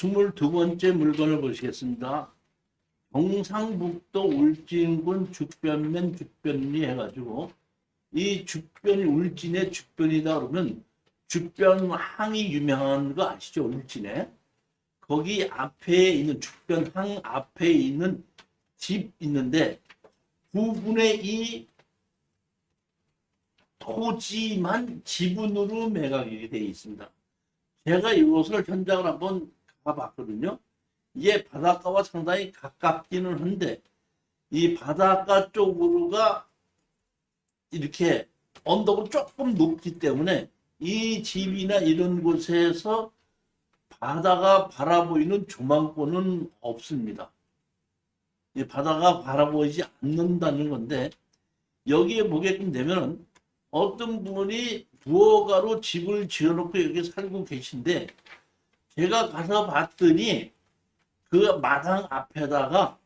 22번째 물건을 보시겠습니다. 경상북도 울진군 죽변면 죽변리 해가지고 이 죽변이 울진의 죽변이다 그러면 죽변항이 유명한 거 아시죠? 울진에. 거기 앞에 있는 죽변항 앞에 있는 집 있는데 9분의 2 토지만 지분으로 매각이 되어 있습니다. 제가 이곳을 현장을 한번 가봤거든요. 이게 바닷가와 상당히 가깝기는 한데 이 바닷가 쪽으로가 이렇게 언덕은 조금 높기 때문에 이 집이나 이런 곳에서 바다가 바라보이는 조망권은 없습니다. 이 바다가 바라보이지 않는다는 건데 여기에 보게끔 되면 어떤 분이 부엌가로 집을 지어놓고 여기 살고 계신데 제가 가서 봤더니 그 마당 앞에다가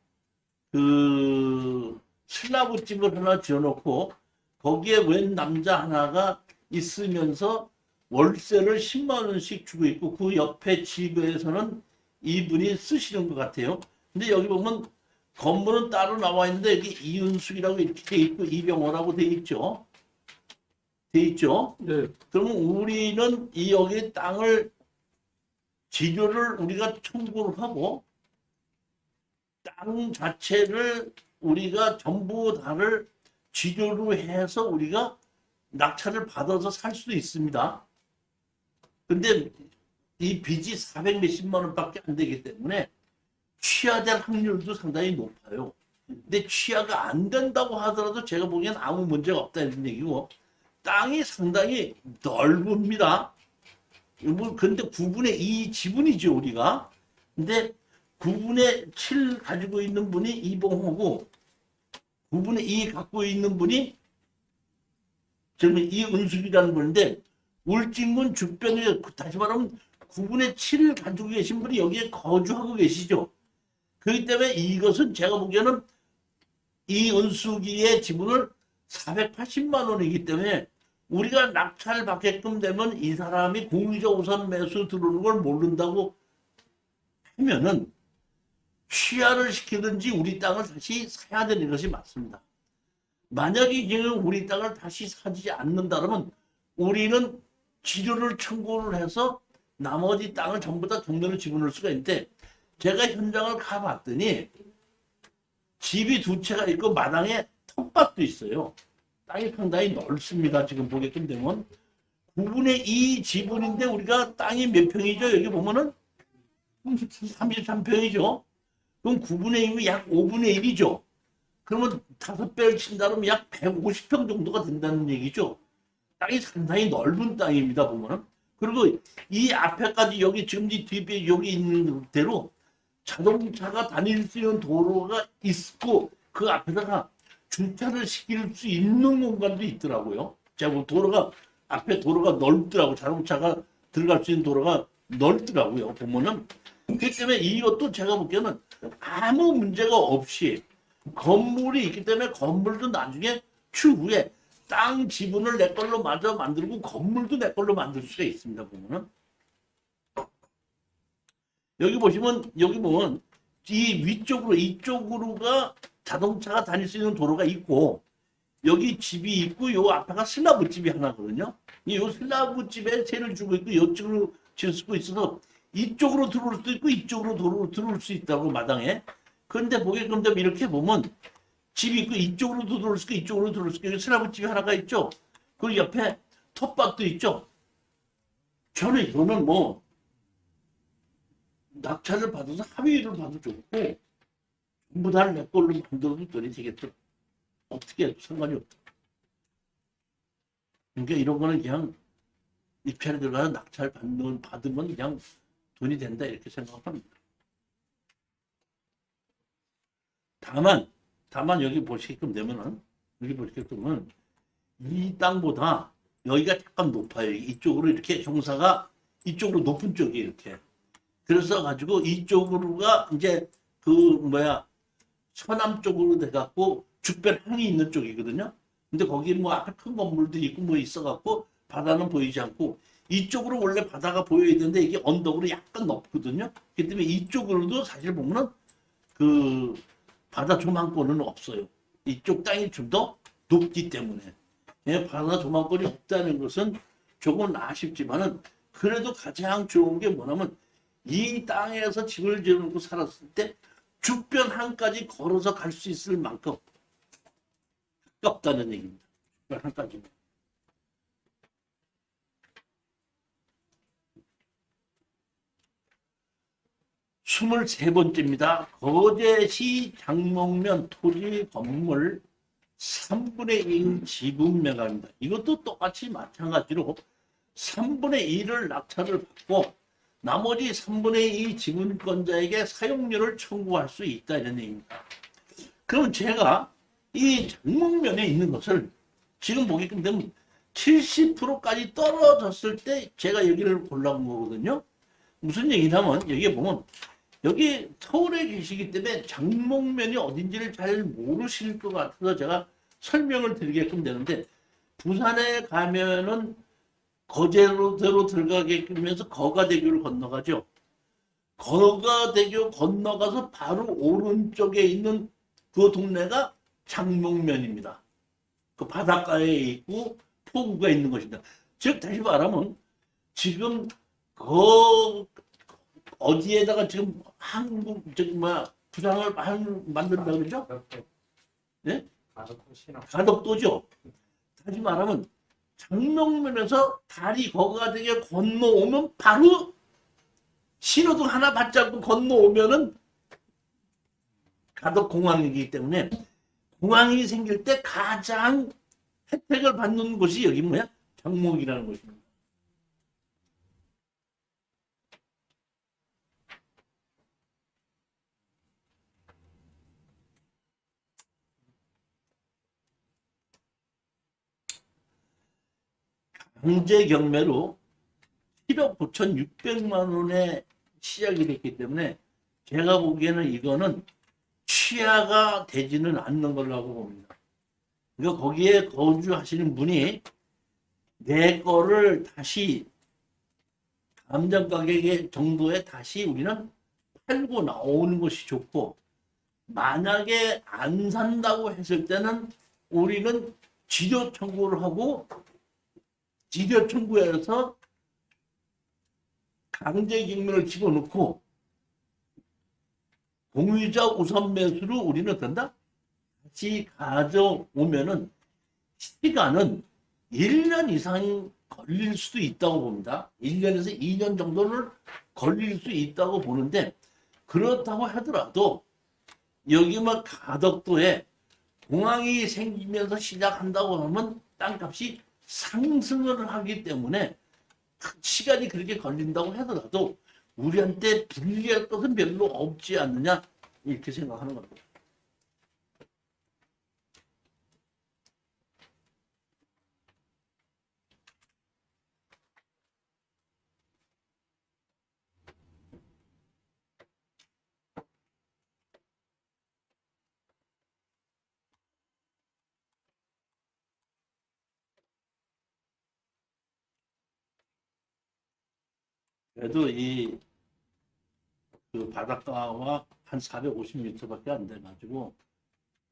그 슬라브집을 하나 지어놓고 거기에 웬 남자 하나가 있으면서 월세를 10만 원씩 주고 있고 그 옆에 집에서는 이분이 쓰시는 것 같아요. 근데 여기 보면 건물은 따로 나와 있는데 여기 이윤숙이라고 이렇게 돼 있고 이병호라고 돼 있죠. 돼 있죠. 네. 그러면 우리는 이 여기 땅을 지료를 우리가 청구를 하고 땅 자체를 우리가 전부 다를 지료로 해서 우리가 낙찰을 받아서 살 수도 있습니다. 근데 이 빚이 400 몇십만 원밖에 안 되기 때문에 취하될 확률도 상당히 높아요. 근데 취하가 안 된다고 하더라도 제가 보기엔 아무 문제가 없다는 얘기고 땅이 상당히 넓습니다. 근데 9분의 2 지분이죠, 우리가. 근데 9분의 7 가지고 있는 분이 이봉호고 9분의 2 갖고 있는 분이 지금 이은숙이라는 분인데 울진군 죽변에 다시 말하면 9분의 7을 가지고 계신 분이 여기에 거주하고 계시죠. 그렇기 때문에 이것은 제가 보기에는 이은숙이의 지분을 480만 원이기 때문에 우리가 낙찰 받게끔 되면 이 사람이 공유적 우선 매수 들어오는 걸 모른다고 하면은 취하를 시키든지 우리 땅을 다시 사야 되는 것이 맞습니다. 만약에 지금 우리 땅을 다시 사지 않는다면 우리는 지료를 청구를 해서 나머지 땅을 전부 다 경매로 집어넣을 수가 있는데 제가 현장을 가봤더니 집이 두 채가 있고 마당에 텃밭도 있어요. 땅이 상당히 넓습니다. 지금 보게끔 되면 9분의 2 지분인데 우리가 땅이 몇 평이죠? 여기 보면은 33평이죠. 그럼 9분의 2면 약 5분의 1이죠. 그러면 5배를 친다면 약 150평 정도가 된다는 얘기죠. 땅이 상당히 넓은 땅입니다. 보면은. 그리고 이 앞에까지 여기 지금 이 뒤에 여기 있는 대로 자동차가 다닐 수 있는 도로가 있고 그 앞에다가 주차를 시킬 수 있는 공간도 있더라고요. 제가 도로가 앞에 도로가 넓더라고. 자동차가 들어갈 수 있는 도로가 넓더라고요. 보면은 그렇기 때문에 이것도 제가 보기에는 아무 문제가 없이 건물이 있기 때문에 건물도 나중에 추후에 땅 지분을 내 걸로 마저 만들고 건물도 내 걸로 만들 수가 있습니다. 보면은 여기 보시면 여기 보면 이 위쪽으로 이쪽으로가 자동차가 다닐 수 있는 도로가 있고 여기 집이 있고 요 앞에가 슬라브 집이 하나거든요. 이 슬라브 집에 세를 주고 있고 이쪽으로 지을 수 있어서 이쪽으로 들어올 수도 있고 이쪽으로 들어올 수 있다고 마당에. 그런데 보게끔 되면 이렇게 보면 집이 있고 이쪽으로도 들어올 수 있고 이쪽으로 들어올 수 있고 슬라브 집이 하나가 있죠. 그리고 옆에 텃밭도 있죠. 저는 이거는 뭐 낙찰을 받아서 합의를 받아도 좋고 전부 다 내 걸로 만들어도 돈이 되겠죠. 어떻게 해도 상관이 없다. 그러니까 이런 거는 그냥 입찰에 들어가서 낙찰 받으면 그냥 돈이 된다 이렇게 생각합니다. 다만 여기 보시게끔 되면은 여기 보시게끔 되면 이 땅보다 여기가 약간 높아요. 이쪽으로 이렇게 형사가 이쪽으로 높은 쪽이 이렇게. 그래서 가지고 이쪽으로가 이제 그 서남 쪽으로 돼갖고 죽변항이 있는 쪽이거든요. 근데 거기 뭐 앞에 큰 건물도 있고 뭐 있어갖고 바다는 보이지 않고 이쪽으로 원래 바다가 보여야 되는데 이게 언덕으로 약간 높거든요. 그렇기 때문에 이쪽으로도 사실 보면은 그 바다 조망권은 없어요. 이쪽 땅이 좀 더 높기 때문에. 예, 바다 조망권이 없다는 것은 조금 아쉽지만은 그래도 가장 좋은 게 뭐냐면 이 땅에서 집을 지어놓고 살았을 때 주변 한까지 걸어서 갈 수 있을 만큼 가깝다는 얘기입니다. 주변 한까지. 23번째입니다. 거제시 장목면 토지 건물 3분의 1 지분 매각입니다. 이것도 똑같이 마찬가지로 3분의 1을 낙찰을 받고 나머지 3분의 2 지분권자에게 사용료를 청구할 수 있다 이런 얘기입니다. 그럼 제가 이 장목면에 있는 것을 지금 보게끔 되면 70%까지 떨어졌을 때 제가 여기를 골라본 거거든요. 무슨 얘기냐면 여기에 보면 여기 서울에 계시기 때문에 장목면이 어딘지를 잘 모르실 것 같아서 제가 설명을 드리게끔 되는데 부산에 가면은 거제로 들어가게끔 해서 거가대교를 건너가죠. 거가대교 건너가서 바로 오른쪽에 있는 그 동네가 장목면입니다. 그 바닷가에 있고 포구가 있는 것입니다. 즉 다시 말하면 지금 어디에다가 지금 한국 저기 뭐야 부산을 만든다 그러죠? 네? 가덕도죠. 다시 말하면 장목면에서 다리 거가대교 건너오면 바로 신호등 하나 받지 않고 건너오면은 가덕공항이기 때문에 공항이 생길 때 가장 혜택을 받는 곳이 여기 뭐야? 장목이라는 곳입니다. 강제 경매로 1억 9,600만 원에 시작이 됐기 때문에 제가 보기에는 이거는 취하가 되지는 않는 걸로 봅니다. 그러니까 거기에 거주하시는 분이 내 거를 다시 감정 가격 정도에 다시 우리는 팔고 나오는 것이 좋고 만약에 안 산다고 했을 때는 우리는 지조 청구를 하고 지조 청구해서 강제 경매를 집어넣고 공유자 우선 매수로 우리는 된다? 같이 가져오면은 시간은 1년 이상 걸릴 수도 있다고 봅니다. 1년에서 2년 정도는 걸릴 수 있다고 보는데 그렇다고 하더라도 여기 뭐 가덕도에 공항이 생기면서 시작한다고 하면 땅값이 상승을 하기 때문에 시간이 그렇게 걸린다고 하더라도 우리한테 불리할 것은 별로 없지 않느냐 이렇게 생각하는 겁니다. 그래도 그 바닷가와 한 450m밖에 안 돼가지고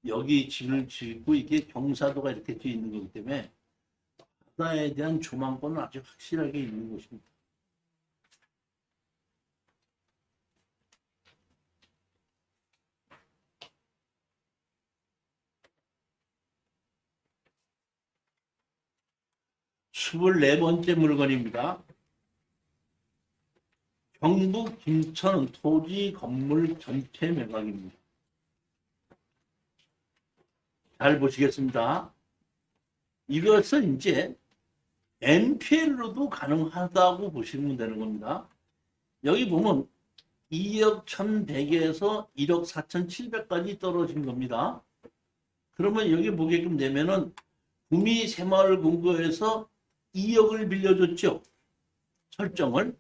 여기 집을 짓고 이게 경사도가 이렇게 뒤에 있는 거기 때문에 바다에 대한 조망권은 아주 확실하게 있는 곳입니다. 스물네 번째 물건입니다. 경북 김천 토지 건물 전체 매각입니다. 잘 보시겠습니다. 이것은 이제 NPL로도 가능하다고 보시면 되는 겁니다. 여기 보면 2억 1,100에서 1억 4,700까지 떨어진 겁니다. 그러면 여기 보게끔 되면은 구미 새마을금고에서 2억을 빌려줬죠. 설정을.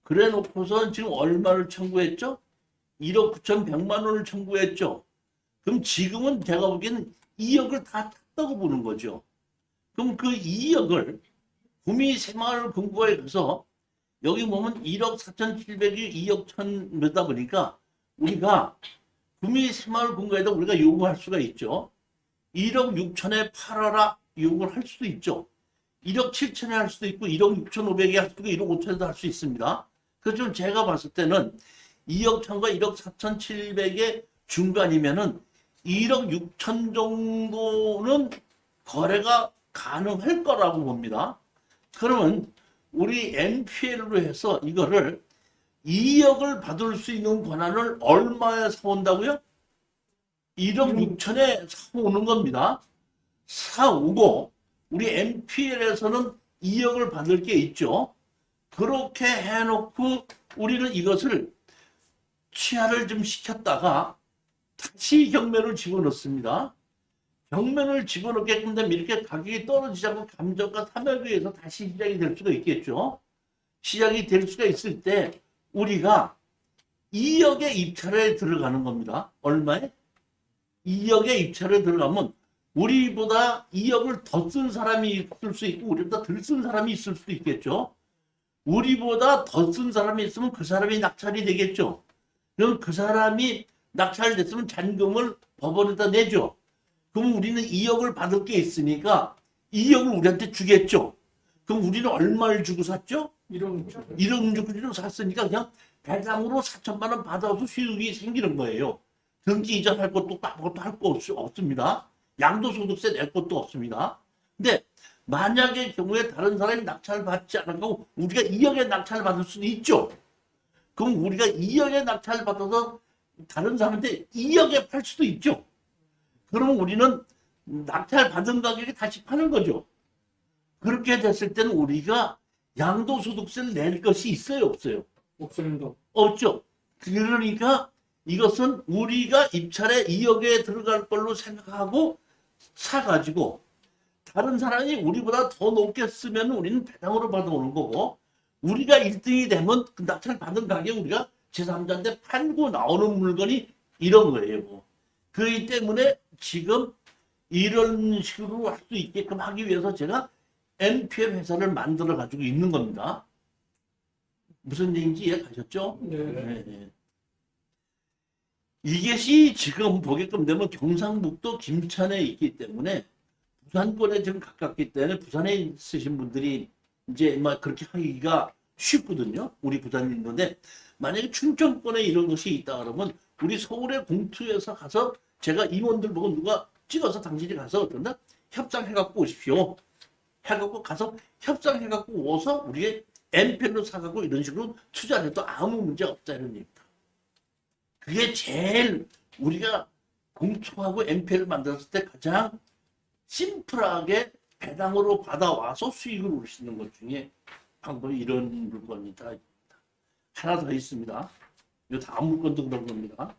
그래 놓고서 지금 얼마를 청구했죠? 1억 9,100만 원을 청구했죠. 그럼 지금은 제가 보기에는 2억을 다 탔다고 보는 거죠. 그럼 그 2억을 구미 새마을 금고에 가서 여기 보면 1억 4,700이 2억 1,000몇다 보니까 우리가 구미 새마을 금고에다 우리가 요구할 수가 있죠. 1억 6천에 팔아라 요구를 할 수도 있죠. 1억 7천에 할 수도 있고 1억 6,500에 할 수도 있고 1억 5천에도 할 수 있습니다. 그래서 좀 제가 봤을 때는 2억 1천과 1억 4,700의 중간이면은 1억 6천 정도는 거래가 가능할 거라고 봅니다. 그러면 우리 NPL로 해서 이거를 2억을 받을 수 있는 권한을 얼마에 사온다고요? 1억 6천에 사오는 겁니다. 사오고 우리 NPL에서는 2억을 받을 게 있죠. 그렇게 해놓고 우리는 이것을 취하를 좀 시켰다가 다시 경매를 집어넣습니다. 경매를 집어넣게끔 되면 이렇게 가격이 떨어지지 않고 감정과 탐욕에 의해서 다시 시작이 될 수가 있겠죠. 시작이 될 수가 있을 때 우리가 2억의 입찰에 들어가는 겁니다. 얼마에? 2억의 입찰에 들어가면 우리보다 2억을 더 쓴 사람이 있을 수 있고 우리보다 덜 쓴 사람이 있을 수도 있겠죠. 우리보다 더 쓴 사람이 있으면 그 사람이 낙찰이 되겠죠. 그럼 그 사람이 낙찰됐으면 잔금을 법원에다 내죠. 그럼 우리는 2억을 받을 게 있으니까 2억을 우리한테 주겠죠. 그럼 우리는 얼마를 주고 샀죠? 1억 주고 샀으니까 그냥 배당으로 4천만 원 받아서 수익이 생기는 거예요. 등기 이전할 것도 아무것도 할 거 없습니다. 양도소득세 낼 것도 없습니다. 근데 만약의 경우에 다른 사람이 낙찰을 받지 않고 우리가 2억의 낙찰을 받을 수도 있죠. 그럼 우리가 2억의 낙찰을 받아서 다른 사람한테 2억에 팔 수도 있죠. 그러면 우리는 낙찰 받은 가격에 다시 파는 거죠. 그렇게 됐을 때는 우리가 양도소득세를 낼 것이 있어요, 없어요? 없습니다. 없죠. 그러니까 이것은 우리가 입찰에 2억에 들어갈 걸로 생각하고 사가지고 다른 사람이 우리보다 더 높게 쓰면 우리는 배당으로 받아오는 거고 우리가 1등이 되면 그 낙찰 받은 가격 우리가 제3자한테 팔고 나오는 물건이 이런 거예요. 그렇기 때문에 지금 이런 식으로 할 수 있게끔 하기 위해서 제가 NPL 회사를 만들어 가지고 있는 겁니다. 무슨 얘기인지 이해가셨죠? 네. 네. 이것이 지금 보게끔 되면 경상북도 김천에 있기 때문에 부산권에 좀 가깝기 때문에 부산에 있으신 분들이 이제 막 그렇게 하기가 쉽거든요. 우리 부산에 있는데 만약에 충청권에 이런 것이 있다 그러면 우리 서울의 공투에서 가서 제가 임원들 보고 누가 찍어서 당신이 가서 어떤다 협상해갖고 오십시오. 해갖고 가서 협상해갖고 오서 우리의 NPL로 사가고 이런 식으로 투자를 해도 아무 문제 없다 이런 얘기입니다. 그게 제일 우리가 공투하고 NPL을 만들었을 때 가장 심플하게 배당으로 받아와서 수익을 올 수 있는 것 중에 방법이 이런 물건이다. 하나 더 있습니다. 이 다음 물건도 그런 겁니다.